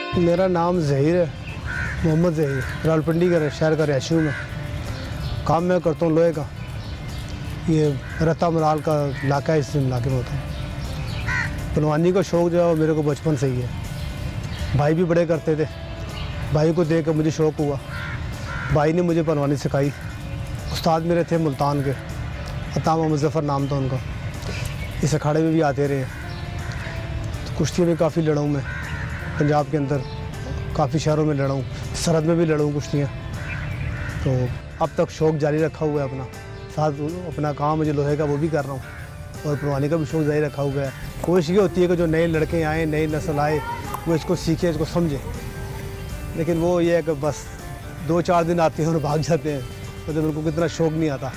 मेरा नाम ज़हीर है, मोहम्मद ज़हीर। रावलपिंडी का शहर का रहशू में काम मैं करता हूँ लोहे का। ये रत्ता मराल का इलाका है, इस इलाके में होता है। पहलवानी का शौक़ जो है वो मेरे को बचपन से ही है। भाई भी बड़े करते थे, भाई को देख कर मुझे शौक़ हुआ। भाई ने मुझे पहलवानी सिखाई। उस्ताद मेरे थे मुल्तान के, अतामा मुज़फ़्फ़र नाम था उनका। इस अखाड़े में भी आते रहे। तो कुश्ती में काफ़ी लड़ा हूँ मैं, पंजाब के अंदर काफ़ी शहरों में लड़ा हूँ, सरहद में भी लड़ा हूँ कुश्तियाँ। तो अब तक शौक़ जारी रखा हुआ है अपना। साथ अपना काम मुझे लोहे का वो भी कर रहा हूँ और पहलवानी का भी शौक़ जारी रखा हुआ है। कोशिश ये होती है कि जो नए लड़के आए, नई नस्ल आए, वो इसको सीखे, इसको समझे। लेकिन वो ये है कि बस 2-4 दिन आते हैं और भाग जाते हैं, मतलब उनको कितना शौक़ नहीं आता।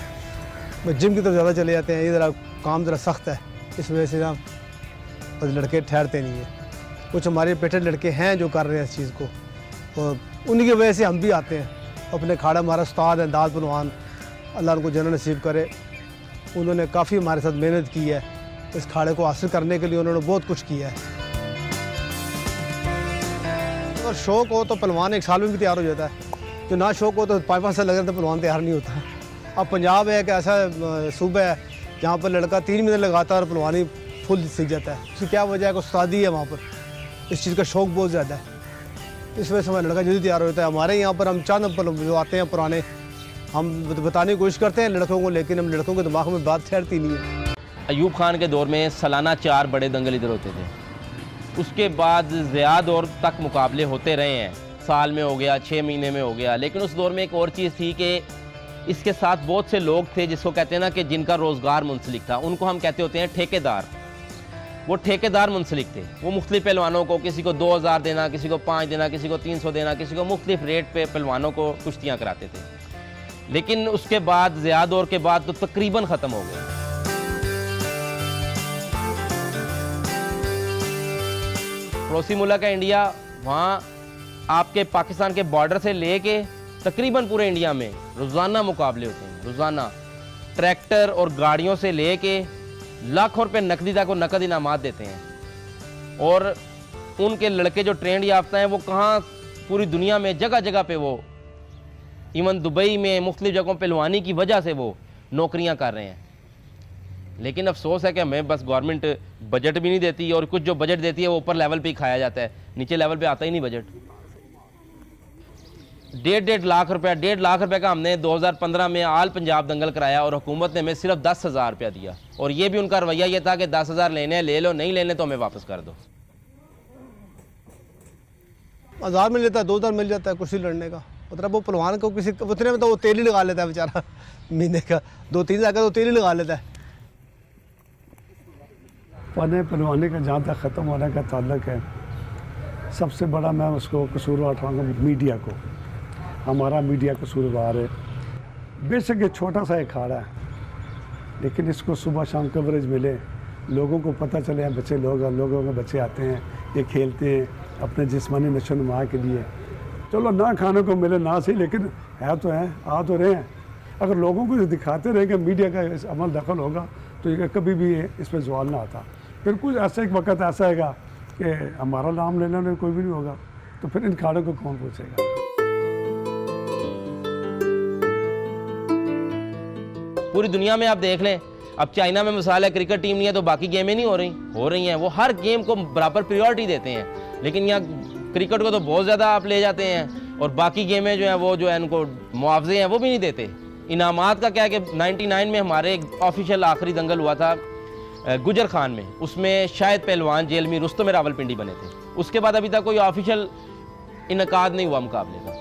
वो जिम की तरफ ज़्यादा चले जाते हैं। ये ज़रा काम ज़रा सख्त है, इस वजह से ना बस लड़के ठहरते नहीं हैं। कुछ हमारे पेटे लड़के हैं जो कर रहे हैं इस चीज़ को, और उन्हीं की वजह से हम भी आते हैं। अपने खाड़ा हमारा उस्ताद है दाद पहलवान, अल्लाह उनको जन्नत नसीब करे। उन्होंने काफ़ी हमारे साथ मेहनत की है। इस खाड़े को हासिल करने के लिए उन्होंने बहुत कुछ किया है। अगर शौक़ हो तो पहलवान 1 साल में भी तैयार हो जाता है। जो ना शौक़ हो तो 5-5 साल लग जाते हैं, पहलवान तैयार नहीं होता। अब पंजाब है एक ऐसा सूबा है जहाँ पर लड़का 3 महीने लगाता है और पहलवानी फुल सीख जाता है। उसकी क्या वजह है कि उस्तादी है वहाँ पर, इस चीज़ का शौक़ बहुत ज़्यादा है। इस वजह से हमारा लड़का जल्दी तैयार होता है। हमारे यहाँ पर हम चंद जो आते हैं पुराने, हम बताने की कोशिश करते हैं लड़कों को, लेकिन हम लड़कों के दिमाग में बात ठहरती नहीं है। अयूब खान के दौर में सालाना 4 बड़े दंगल इधर होते थे। उसके बाद ज़िया दौर तक मुकाबले होते रहे हैं, साल में हो गया, 6 महीने में हो गया। लेकिन उस दौर में एक और चीज़ थी कि इसके साथ बहुत से लोग थे जिसको कहते हैं ना कि जिनका रोज़गार मुंसलिक था, उनको हम कहते होते हैं ठेकेदार। वो ठेकेदार मुंसलिक थे। वो मुख्तलिफ पहलवानों को, किसी को 2000 देना, किसी को 5 देना, किसी को 300 देना, किसी को मुख्तलिफ रेट पे पहलवानों को कुश्तियाँ कराते थे। लेकिन उसके बाद ज़िया दौर के बाद तो तकरीबन ख़त्म हो गए। पड़ोसी मुल्क है इंडिया, वहाँ आपके पाकिस्तान के बॉर्डर से लेके तकरीबन पूरे इंडिया में रोज़ाना मुकाबले होते हैं। रोज़ाना ट्रैक्टर और गाड़ियों से लेके लाखों रुपए नकदी तक वो नकद इनामात देते हैं। और उनके लड़के जो ट्रेंड याफ्ता हैं वो कहाँ पूरी दुनिया में जगह जगह पे, वो इवन दुबई में मुख्तलिफ जगहों पहलवानी की वजह से वो नौकरियां कर रहे हैं। लेकिन अफसोस है कि हमें बस गवर्नमेंट बजट भी नहीं देती, और कुछ जो बजट देती है वो ऊपर लेवल पे ही खाया जाता है, नीचे लेवल पे आता ही नहीं बजट। 1.5 लाख रुपया, 1.5 लाख रुपये का हमने 2015 में आल पंजाब दंगल कराया और हुकूमत ने हमें सिर्फ 10,000 रुपया दिया। और ये भी उनका रवैया ये था कि 10,000 लेने ले लो, नहीं लेने तो हमें वापस कर दो। 1000 मिल जाता है, 2000 मिल जाता है कुर्सी लड़ने का। मतलब वो पहलवान को किसी उतने में तो वो तेल ही लगा लेता है बेचारा, महीने का 2-3 हज़ार का तो तेल ही लगा लेता है। पहलवानी का जहाँ तक ख़त्म होने का ताल्लुक है, सबसे बड़ा मैं उसको कसूरवार उठाऊँगा मीडिया को। हमारा मीडिया कसूरवार है। बेशक ये छोटा सा एक अखाड़ा है, लेकिन इसको सुबह शाम कवरेज मिले, लोगों को पता चले हैं, बच्चे लोगों के बच्चे आते हैं, ये खेलते हैं अपने जिस्मानी नशो नुमा के लिए। चलो ना खाने को मिले ना सही, लेकिन है तो है, आ तो रहे हैं। अगर लोगों को दिखाते रहे कि मीडिया का इस अमल दखल होगा तो ये कभी भी इस पर सवाल ना आता। फिर कुछ ऐसा एक वक्त ऐसा आएगा कि हमारा नाम लेने वाले कोई भी नहीं होगा, तो फिर इन खाड़ों को कौन पूछेगा। पूरी दुनिया में आप देख लें, अब चाइना में मिसाल है, क्रिकेट टीम नहीं है तो बाकी गेमें नहीं हो रही हैं। वो हर गेम को बराबर प्रायोरिटी देते हैं। लेकिन यहाँ क्रिकेट को तो बहुत ज़्यादा आप ले जाते हैं, और बाकी गेमें जो हैं वो जो है उनको मुआवजे हैं वो भी नहीं देते। इनामात का क्या है कि 99 में हमारे एक ऑफिशियल आखिरी दंगल हुआ था गुजर खान में, उसमें शायद पहलवान जेल में रुस्तम रावलपिंडी बने थे। उसके बाद अभी तक कोई ऑफिशियल इनकाद नहीं हुआ मुकाबले का।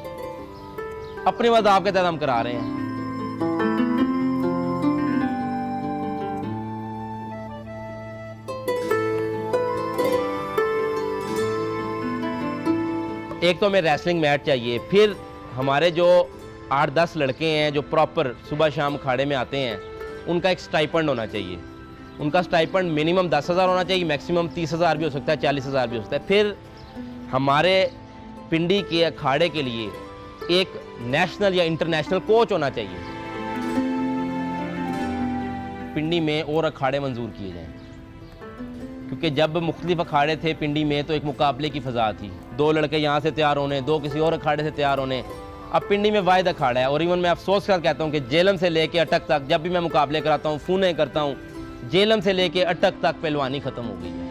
अपने वदाब के तहत हम करा रहे हैं। एक तो हमें रेसलिंग मैच चाहिए, फिर हमारे जो 8-10 लड़के हैं जो प्रॉपर सुबह शाम खाड़े में आते हैं, उनका एक स्टाइपेंड होना चाहिए। उनका स्टाइपेंड मिनिमम 10,000 होना चाहिए, मैक्सिमम 30,000 भी हो सकता है, 40,000 भी हो सकता है। फिर हमारे पिंडी के अखाड़े के लिए एक नेशनल या इंटरनेशनल कोच होना चाहिए। पिंडी में और अखाड़े मंजूर किए जाएं, क्योंकि जब मुख्तलिफ अखाड़े थे पिंडी में तो एक मुकाबले की फ़ज़ा थी, 2 लड़के यहाँ से तैयार होने, 2 किसी और अखाड़े से तैयार होने। अब पिंडी में वाहिद अखाड़ा है और इवन मैं अफसोस कर कहता हूँ कि जेलम से लेके अटक तक जब भी मैं मुकाबले कराता हूँ, फ़ूने करता हूँ, जेलम से लेके अटक तक पहलवानी ख़त्म हो गई है।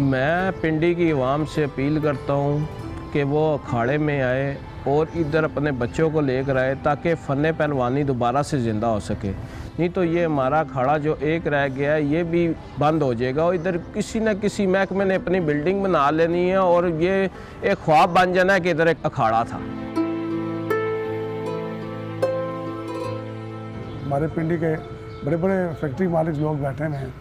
मैं पिंडी की आवाम से अपील करता हूँ कि वो अखाड़े में आए और इधर अपने बच्चों को लेकर आए ताकि फ़न पहलवानी दोबारा से ज़िंदा हो सके। नहीं तो ये हमारा अखाड़ा जो एक रह गया है ये भी बंद हो जाएगा और इधर किसी न किसी महकमे ने अपनी बिल्डिंग बना लेनी है और ये एक ख्वाब बन जाना है कि इधर एक अखाड़ा था। हमारे पिंडी के बड़े बड़े फैक्ट्री मालिक लोग बैठे हुए हैं,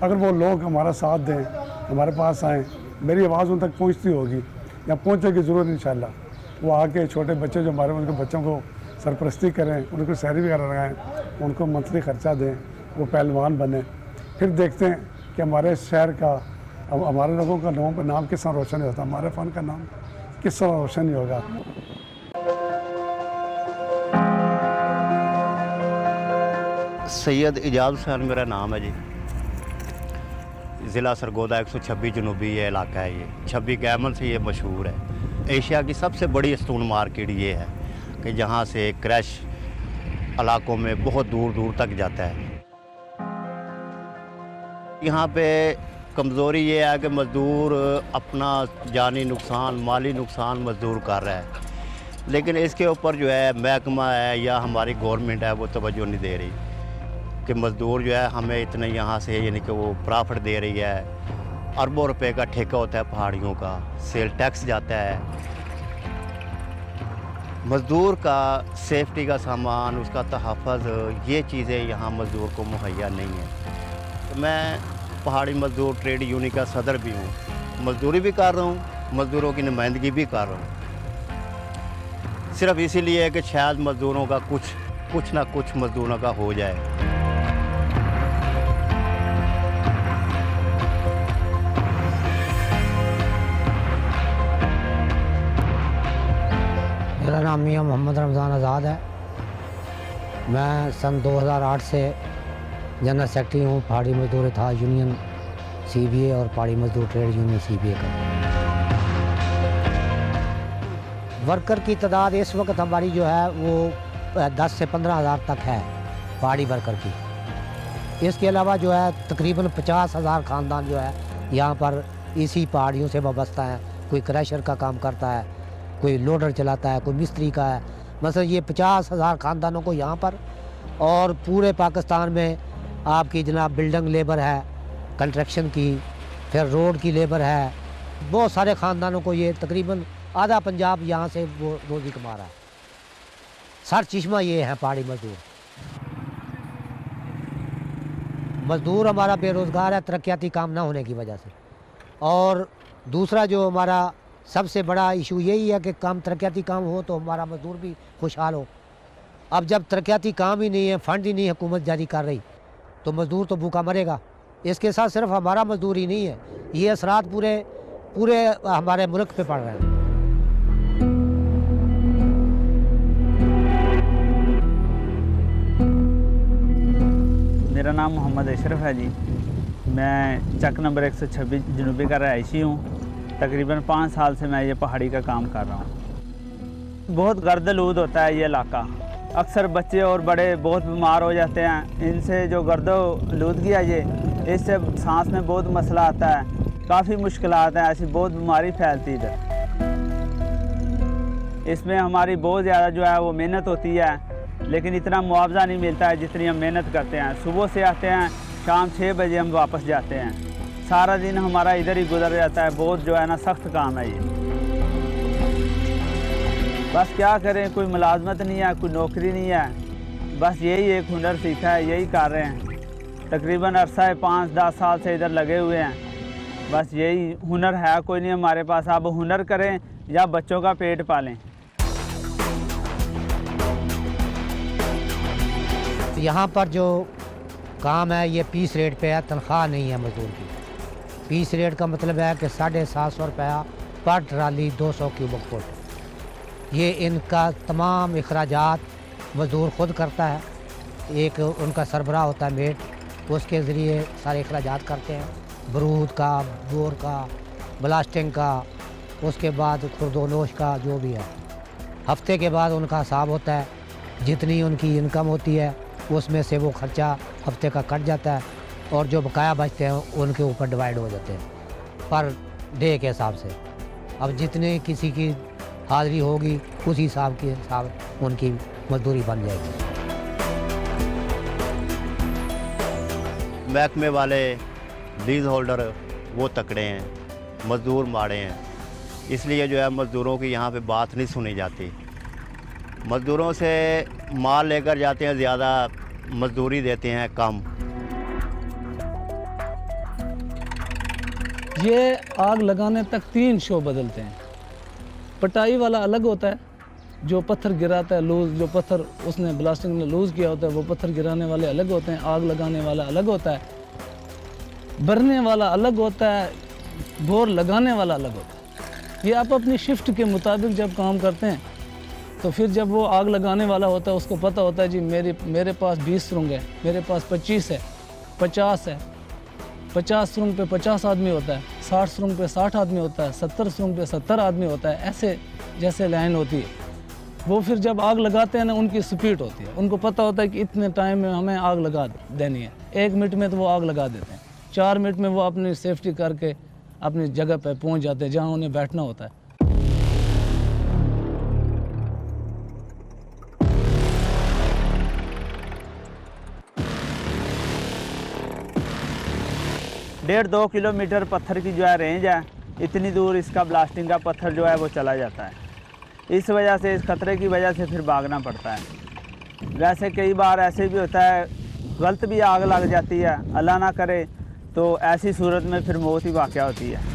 अगर वो लोग हमारा साथ दें, हमारे पास आएँ, मेरी आवाज़ उन तक पहुँचती होगी या पहुँचेगी ज़रूर इंशाल्लाह। वो आके छोटे बच्चे जो हमारे उनके बच्चों को सरपरस्ती करें, उनको सैलरी वगैरह लगाएँ, उनको मंथली ख़र्चा दें, वो पहलवान बने। फिर देखते हैं कि हमारे शहर का, हमारे लोगों का नाम किस तरह रोशन होता है, हमारे फ़न का नाम किस तरह रोशन नहीं होगा। सैयद इजाज़ हुसैन मेरा नाम है जी। ज़िला सरगोदा 126 जनूबी ये इलाका है। ये 26 गैमन से ये मशहूर है। एशिया की सबसे बड़ी स्टोन मार्केट ये है कि जहाँ से क्रैश इलाकों में बहुत दूर दूर तक जाता है। यहाँ पे कमज़ोरी ये है कि मज़दूर अपना जानी नुकसान, माली नुकसान मज़दूर कर रहा है, लेकिन इसके ऊपर जो है महकमा है या हमारी गवर्नमेंट है वो तवज्जो नहीं दे रही कि मज़दूर जो है हमें इतने यहाँ से यानी कि वो प्रॉफिट दे रही है। अरबों रुपए का ठेका होता है पहाड़ियों का, सेल टैक्स जाता है, मज़दूर का सेफ्टी का सामान, उसका तहफ़्फ़ुज़, ये चीज़ें यहाँ मज़दूर को मुहैया नहीं है। तो मैं पहाड़ी मज़दूर ट्रेड यूनियन का सदर भी हूँ, मज़दूरी भी कर रहा हूँ, मज़दूरों की नुमाइंदगी भी कर रहा हूँ, सिर्फ इसीलिए कि शायद मज़दूरों का कुछ ना कुछ मज़दूरों का हो जाए। मेरा नाम मियां मोहम्मद रमज़ान आज़ाद है। मैं सन 2008 से जनरल सेक्रेटरी हूँ पहाड़ी मजदूर इत्तेहाद यूनियन CBA और पहाड़ी मजदूर ट्रेड यूनियन CBA का। वर्कर की तादाद इस वक्त हमारी जो है वो 10 से 15 हज़ार तक है पहाड़ी वर्कर की। इसके अलावा जो है तकरीबन 50,000 ख़ानदान जो है यहाँ पर इसी पहाड़ियों से वाबस्ता है। कोई क्रैशर का काम करता है, कोई लोडर चलाता है, कोई मिस्त्री का है। मतलब ये 50,000 ख़ानदानों को यहाँ पर, और पूरे पाकिस्तान में आपकी जनाब बिल्डिंग लेबर है, कंस्ट्रक्शन की, फिर रोड की लेबर है, बहुत सारे ख़ानदानों को ये तकरीबन आधा पंजाब यहाँ से वो रोज़ी कमा रहा है। सर चश्मा ये है पहाड़ी मजदूर। मजदूर हमारा बेरोज़गार है तरक्याती काम ना होने की वजह से, और दूसरा जो हमारा सबसे बड़ा इशू यही है कि काम तरक्याती काम हो तो हमारा मजदूर भी खुशहाल हो। अब जब तरक्याती काम ही नहीं है, फंड ही नहीं हुकूमत जारी कर रही, तो मजदूर तो भूखा मरेगा। इसके साथ सिर्फ हमारा मजदूर ही नहीं है, ये असरात पूरे हमारे मुल्क पे पड़ रहे हैं। मेरा नाम मोहम्मद अशरफ है जी। मैं चक नंबर 126 जनूबी का रहायशी हूँ। तकरीबन 5 साल से मैं ये पहाड़ी का काम कर रहा हूँ। बहुत गर्द-आलूद होता है ये इलाका। अक्सर बच्चे और बड़े बहुत बीमार हो जाते हैं। इनसे जो गर्द-आलूदगी है ये, इससे सांस में बहुत मसला आता है, काफ़ी मुश्किलात हैं, ऐसी बहुत बीमारी फैलती है। इसमें हमारी बहुत ज़्यादा जो है वो मेहनत होती है, लेकिन इतना मुआवजा नहीं मिलता है जितनी हम मेहनत करते हैं। सुबह से आते हैं, शाम 6 बजे हम वापस जाते हैं। सारा दिन हमारा इधर ही गुजर जाता है। बहुत जो है ना सख्त काम है ये। बस क्या करें, कोई मुलाजमत नहीं है, कोई नौकरी नहीं है, बस यही एक हुनर सीखा है, यही कर रहे हैं। तकरीबन अरसा 5-10 साल से इधर लगे हुए हैं। बस यही हुनर है, कोई नहीं हमारे पास। अब हुनर करें या बच्चों का पेट पालें। यहाँ पर जो काम है ये पीस रेट पे है, तनख्वाह नहीं है मजदूर की। पीस रेट का मतलब है कि 750 रुपया पर ट्राली 200 क्यूबिक फुट। ये इनका तमाम अखराजात मजदूर ख़ुद करता है। एक उनका सरबराह होता है मेट, उसके ज़रिए सारे अखराजात करते हैं, बरूद का, बोर का, ब्लास्टिंग का, उसके बाद खुर्दोनोश का, जो भी है। हफ्ते के बाद उनका हिसाब होता है, जितनी उनकी इनकम होती है उसमें से वो खर्चा हफ्ते का कट जाता है और जो बकाया बचते हैं उनके ऊपर डिवाइड हो जाते हैं पर डे के हिसाब से। अब जितने किसी की हाज़िरी होगी उस हिसाब के हिसाब उनकी मजदूरी बन जाएगी। महकमे वाले लीज होल्डर वो तकड़े हैं, मज़दूर माड़े हैं, इसलिए जो है मज़दूरों की यहाँ पे बात नहीं सुनी जाती। मज़दूरों से माल लेकर जाते हैं ज़्यादा, मजदूरी देते हैं कम। ये आग लगाने तक 3 शो बदलते हैं। पटाई वाला अलग होता है, जो पत्थर गिराता है लूज़, जो पत्थर उसने ब्लास्टिंग में लूज़ किया होता है वो पत्थर गिराने वाले अलग होते हैं। आग लगाने वाला अलग होता है, भरने वाला अलग होता है, बोर लगाने वाला अलग होता है। ये आप अपनी शिफ्ट के मुताबिक जब काम करते हैं तो फिर जब वो आग लगाने वाला होता है उसको पता होता है जी मेरे पास 20 सुरंग है, मेरे पास 25 है, 50 है, 50 सुरंग पे 50 आदमी होता है, 60 सुरंग पे 60 आदमी होता है, 70 सुरंग पे 70 आदमी होता है। ऐसे जैसे लाइन होती है वो फिर जब आग लगाते हैं ना उनकी स्पीड होती है, उनको पता होता है कि इतने टाइम में हमें आग लगा देनी है। 1 मिनट में तो वो आग लगा देते हैं, 4 मिनट में वो अपनी सेफ्टी करके अपनी जगह पर पहुँच जाते हैं जहाँ उन्हें बैठना होता है। डेढ़ 2 किलोमीटर पत्थर की जो है रेंज है, इतनी दूर इसका ब्लास्टिंग का पत्थर जो है वो चला जाता है। इस वजह से, इस खतरे की वजह से फिर भागना पड़ता है। वैसे कई बार ऐसे भी होता है गलत भी आग लग जाती है, अल्लाह ना करे, तो ऐसी सूरत में फिर मौत ही वाक़या होती है।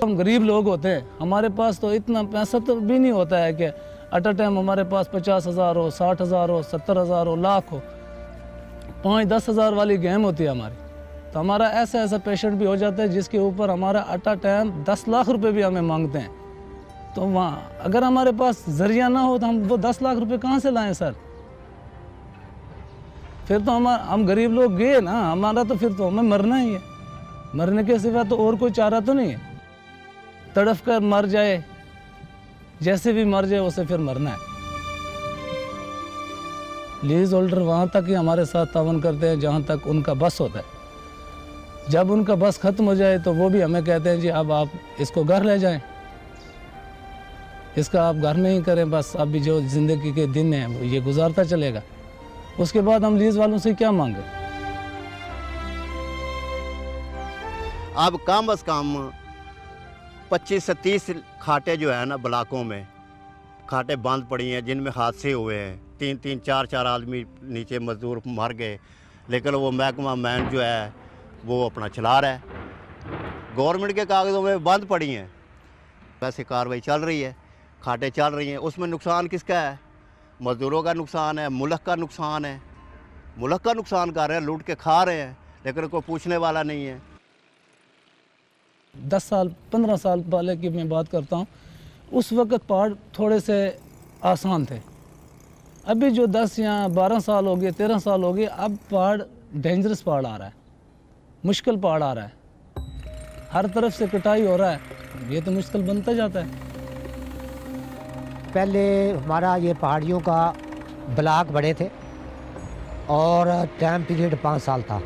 हम गरीब लोग होते हैं, हमारे पास तो इतना पैसा तो भी नहीं होता है कि एट अ टाइम हमारे पास 50,000 हो, 60,000 हो, 70,000 हो, लाख हो। 5-10 हज़ार वाली गेम होती है हमारी। तो हमारा ऐसा पेशेंट भी हो जाता है जिसके ऊपर हमारा एट अ टाइम 10 लाख रुपए भी हमें मांगते हैं। तो वहाँ अगर हमारे पास जरिया ना हो तो हम वो 10 लाख रुपए कहाँ से लाएं सर? फिर तो हम गरीब लोग गए ना, हमारा तो फिर तो हमें मरना ही है। मरने के सिवा तो और कोई चारा तो नहीं है। तड़फ कर मर जाए, जैसे भी मर जाए उसे फिर मरना है। लीज होल्डर वहाँ तक ही हमारे साथ तावन करते हैं जहाँ तक उनका बस होता है। जब उनका बस ख़त्म हो जाए तो वो भी हमें कहते हैं जी अब आप इसको घर ले जाएं, इसका आप घर में ही करें, बस अभी जो ज़िंदगी के दिन हैं वो ये गुजारता चलेगा। उसके बाद हम लीज वालों से क्या मांगे? अब कम अज़ कम 25 से 30 खाटें जो है ना ब्लॉकों में खाटें बंद पड़ी हैं जिनमें हादसे हुए हैं। 3-3, 4-4 आदमी नीचे मजदूर मर गए, लेकिन वो महकमा मैन जो है वो अपना चला रहा है। गवर्नमेंट के कागज़ों में बंद पड़ी हैं, वैसे कार्रवाई चल रही है, खाटें चल रही हैं। उसमें नुकसान किसका है? मज़दूरों का नुकसान है, मुल्क का नुकसान है। मुल्क का नुकसान कर रहे हैं, लूट के खा रहे हैं, लेकिन कोई पूछने वाला नहीं है। 10 साल 15 साल पहले की मैं बात करता हूँ, उस वक़्त पहाड़ थोड़े से आसान थे। अभी जो 10 या 12 साल हो गए, 13 साल हो गए, अब पहाड़ डेंजरस पहाड़ आ रहा है, मुश्किल पहाड़ आ रहा है। हर तरफ से कटाई हो रहा है, ये तो मुश्किल बनता जाता है। पहले हमारा ये पहाड़ियों का ब्लॉक बड़े थे और टाइम पीरियड 5 साल था।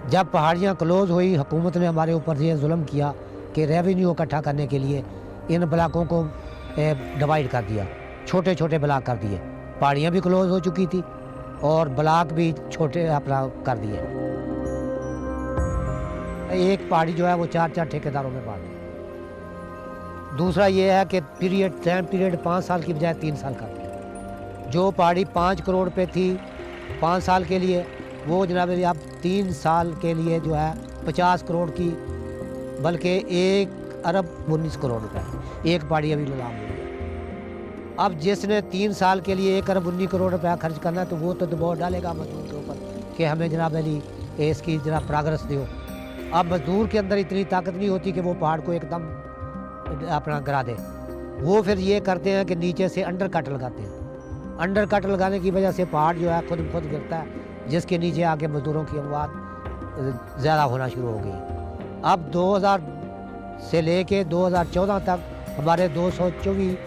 जब पहाड़ियाँ क्लोज़ हुई, हुकूमत ने हमारे ऊपर ये जुल्म किया कि रेवेन्यू इकट्ठा करने के लिए इन ब्लॉकों को डिवाइड कर दिया, छोटे छोटे ब्लॉक कर दिए। पहाड़ियाँ भी क्लोज़ हो चुकी थी और ब्लॉक भी छोटे अपना कर दिए। एक पहाड़ी जो है वो 4-4 ठेकेदारों में बांट दी। दूसरा ये है कि टाइम पीरियड 5 साल की बजाय 3 साल कर दिया। जो पहाड़ी 5 करोड़ पे थी 5 साल के लिए, वो जनाब अब 3 साल के लिए जो है 50 करोड़ की, बल्कि 1 अरब 19 करोड़ रुपए एक पहाड़ी अभी नीलाम हुई है। अब जिसने 3 साल के लिए 1 अरब 19 करोड़ रुपया खर्च करना है तो वो तो दबाव डालेगा मजदूर के ऊपर कि हमें जनाब अली इसकी जनाब प्रोग्रेस दो। अब मजदूर के अंदर इतनी ताकत नहीं होती कि वो पहाड़ को एकदम अपना गिरा दे। वो फिर ये करते हैं कि नीचे से अंडर कट लगाते हैं। अंडर कट लगाने की वजह से पहाड़ जो है खुद गिरता है, जिसके नीचे आके मजदूरों की अमवात ज़्यादा होना शुरू हो गई। अब 2000 से लेके 2014 तक हमारे 224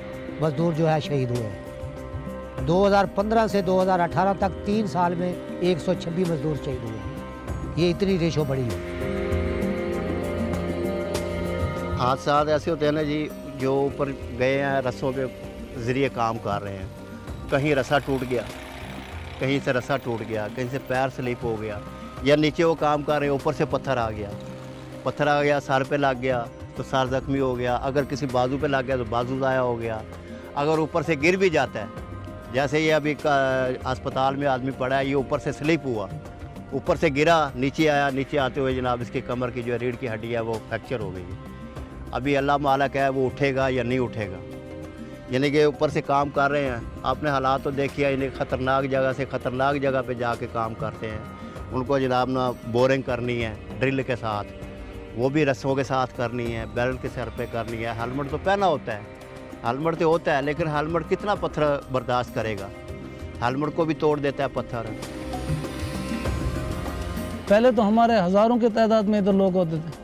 मजदूर जो है शहीद हुए। 2015 से 2018 तक 3 साल में 126 मजदूर शहीद हुए। ये इतनी रेशो बढ़ी है। हादसा ऐसे होते हैं ना जी, जो ऊपर गए हैं रस्सों के ज़रिए काम कर रहे हैं, कहीं रस्सा टूट गया, कहीं से रस्सा टूट गया, कहीं से पैर स्लिप हो गया, या नीचे वो काम कर रहे हैं ऊपर से पत्थर आ गया, सर पे लग गया तो सर ज़ख्मी हो गया, अगर किसी बाजू पे लग गया तो बाजू ज़ाया हो गया, अगर ऊपर से गिर भी जाता है, जैसे ये अभी अस्पताल में आदमी पड़ा है, ये ऊपर से स्लिप हुआ, ऊपर से गिरा, नीचे आया, नीचे आते हुए जनाब इसकी कमर की जो रीढ़ की हड्डी है वो फ्रैक्चर हो गई। अभी अल्लाह मालिक है वो उठेगा या नहीं उठेगा, यानी कि ऊपर से काम कर रहे हैं। आपने हालात तो देखिए, यानी ख़तरनाक जगह से ख़तरनाक जगह पे जाके काम करते हैं। उनको जनाब ना बोरिंग करनी है ड्रिल के साथ, वो भी रस्सों के साथ करनी है, बेल्ट के सर पे करनी है। हेलमेट तो पहना होता है, हेलमेट तो होता है, लेकिन हेलमेट कितना पत्थर बर्दाश्त करेगा, हेलमेट को भी तोड़ देता है पत्थर। पहले तो हमारे हज़ारों की तादाद में इधर लोग होते थे,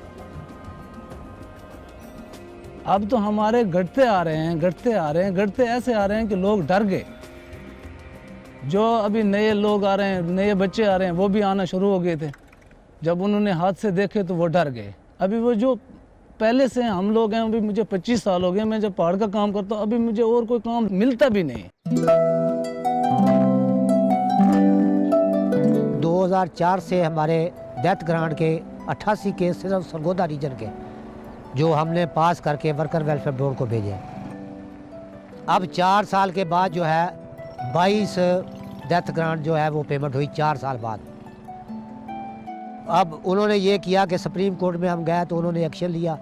अब तो हमारे घटते आ रहे हैं, घटते ऐसे आ रहे हैं कि लोग डर गए। जो अभी नए लोग आ रहे हैं, नए बच्चे आ रहे हैं, वो भी आना शुरू हो गए थे। जब उन्होंने हादसे देखे तो वो डर गए। अभी वो जो पहले से हम लोग हैं, अभी मुझे 25 साल हो गए, मैं जब पहाड़ का काम करता हूँ, अभी मुझे और कोई काम मिलता भी नहीं। 2004 से हमारे डेथ ग्रांट के 88 केस सिर्फ सरगोदा रीजन के जो हमने पास करके वर्कर वेलफेयर बोर्ड को भेजे। अब 4 साल के बाद जो है 22 डेथ ग्रांट जो है वो पेमेंट हुई 4 साल बाद। अब उन्होंने ये किया कि सुप्रीम कोर्ट में हम गए तो उन्होंने एक्शन लिया।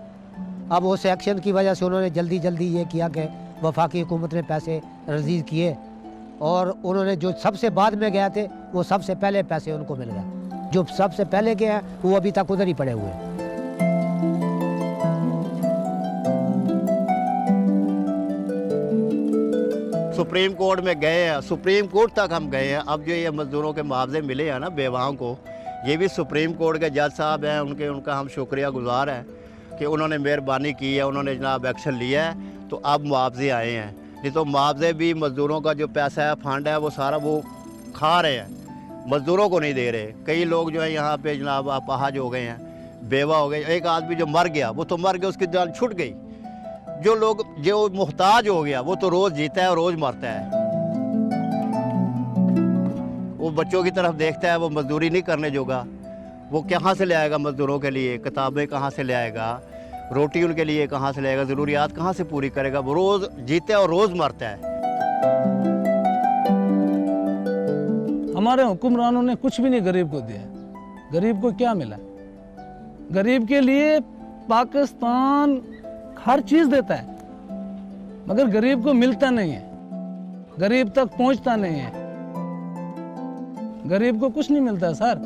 अब उस एक्शन की वजह से उन्होंने जल्दी ये किया कि वफाकी हुकूमत ने पैसे रजीज़ किए, और उन्होंने जो सबसे बाद में गए थे वो सबसे पहले पैसे उनको मिल गए। जो सबसे पहले के हैं वो अभी तक उधर ही पड़े हुए हैं। सुप्रीम कोर्ट में गए हैं, सुप्रीम कोर्ट तक हम गए हैं। अब जो ये मज़दूरों के मुआवजे मिले हैं ना बेवाओं को, ये भी सुप्रीम कोर्ट के जज साहब हैं, उनका हम शुक्रिया गुजार हैं कि उन्होंने मेहरबानी की है, उन्होंने जनाब एक्शन लिया है, तो अब मुआवजे आए हैं। नहीं तो मुआवजे भी मज़दूरों का जो पैसा है, फंड है, वो सारा वो खा रहे हैं, मज़दूरों को नहीं दे रहे। कई लोग जो है यहाँ पे जनाब अपाहज हो गए हैं, बेवा हो गए। एक आदमी जो मर गया वो तो मर गया, उसकी जान छूट गई। जो लोग जो मुहताज हो गया वो तो रोज़ जीता है और रोज़ मरता है। वो बच्चों की तरफ देखता है, वो मजदूरी नहीं करने जोगा, वो कहाँ से ले आएगा मज़दूरों के लिए, किताबें कहाँ से ले आएगा, रोटी उनके लिए कहाँ से ले आएगा, ज़रूरियात कहाँ से पूरी करेगा। वो रोज़ जीता है और रोज़ मरता है। हमारे हुक्मरानों ने कुछ भी नहीं गरीब को दिया। गरीब को क्या मिला? गरीब के लिए पाकिस्तान हर चीज़ देता है, मगर गरीब को मिलता नहीं है, गरीब तक पहुंचता नहीं है, गरीब को कुछ नहीं मिलता सर।